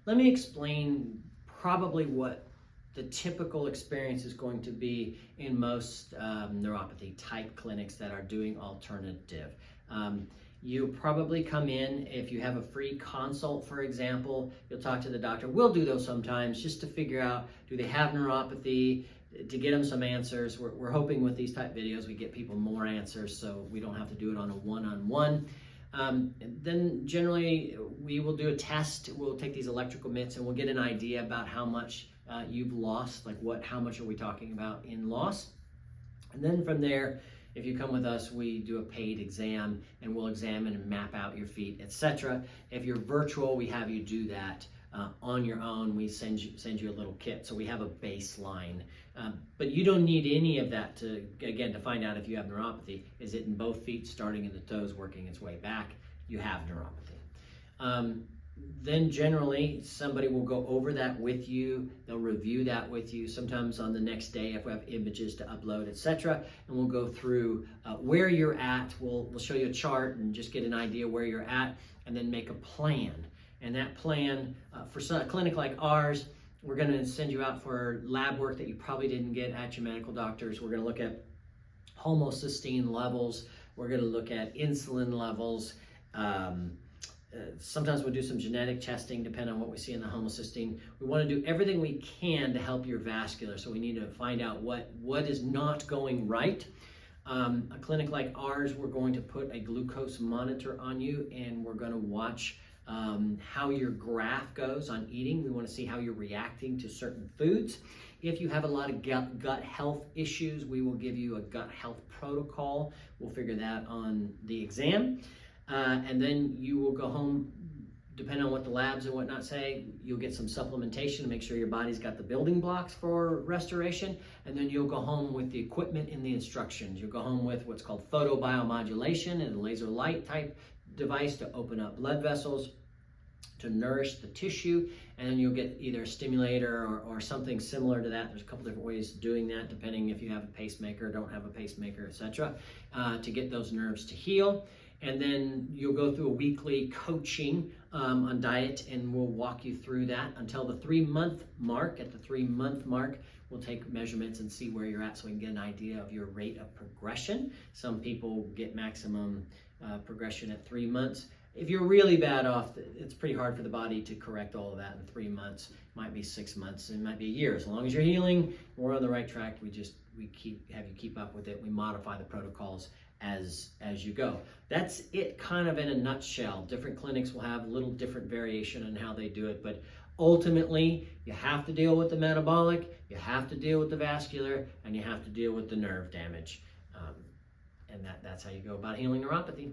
let me explain probably what the typical experience is going to be in most neuropathy type clinics that are doing alternative. You probably come in, if you have a free consult, for example, you'll talk to the doctor. We'll do those sometimes just to figure out, do they have neuropathy, to get them some answers. We're hoping with these type videos we get people more answers so we don't have to do it on a one-on-one. Then generally we will do a test. We'll take these electrical mitts and we'll get an idea about how much you've lost, like how much are we talking about in loss. And then from there, if you come with us, we do a paid exam and we'll examine and map out your feet, etc. If you're virtual, we have you do that on your own. We send you a little kit, so we have a baseline. But you don't need any of that to find out if you have neuropathy. Is it in both feet, starting in the toes, working its way back? You have neuropathy. Then generally somebody will go over that with you. They'll review that with you, sometimes on the next day if we have images to upload, etc. And we'll go through where you're at. We'll show you a chart and just get an idea where you're at, and then make a plan. And that plan, for a clinic like ours, we're going to send you out for lab work that you probably didn't get at your medical doctors. We're going to look at homocysteine levels. We're going to look at insulin levels. Sometimes we'll do some genetic testing depending on what we see in the homocysteine. We want to do everything we can to help your vascular, so we need to find out what is not going right. A clinic like ours, we're going to put a glucose monitor on you, and we're going to watch how your graph goes on eating. We want to see how you're reacting to certain foods. If you have a lot of gut health issues, we will give you a gut health protocol. We'll figure that on the exam. And then you will go home, depending on what the labs and whatnot say, you'll get some supplementation to make sure your body's got the building blocks for restoration. And then you'll go home with the equipment and the instructions. You'll go home with what's called photobiomodulation and a laser light type device to open up blood vessels, to nourish the tissue, and then you'll get either a stimulator or something similar to that. There's a couple different ways of doing that, depending if you have a pacemaker, don't have a pacemaker, etc., to get those nerves to heal. And then you'll go through a weekly coaching on diet, and we'll walk you through that until the 3-month mark. At the 3-month mark, we'll take measurements and see where you're at so we can get an idea of your rate of progression. Some people get maximum progression at 3 months. If you're really bad off, it's pretty hard for the body to correct all of that in 3 months. It might be 6 months, it might be a year. As long as you're healing, we're on the right track. We have you keep up with it. We modify the protocols as you go. That's it kind of in a nutshell. Different clinics will have a little different variation in how they do it, but ultimately you have to deal with the metabolic, you have to deal with the vascular, and you have to deal with the nerve damage. And that's how you go about healing neuropathy.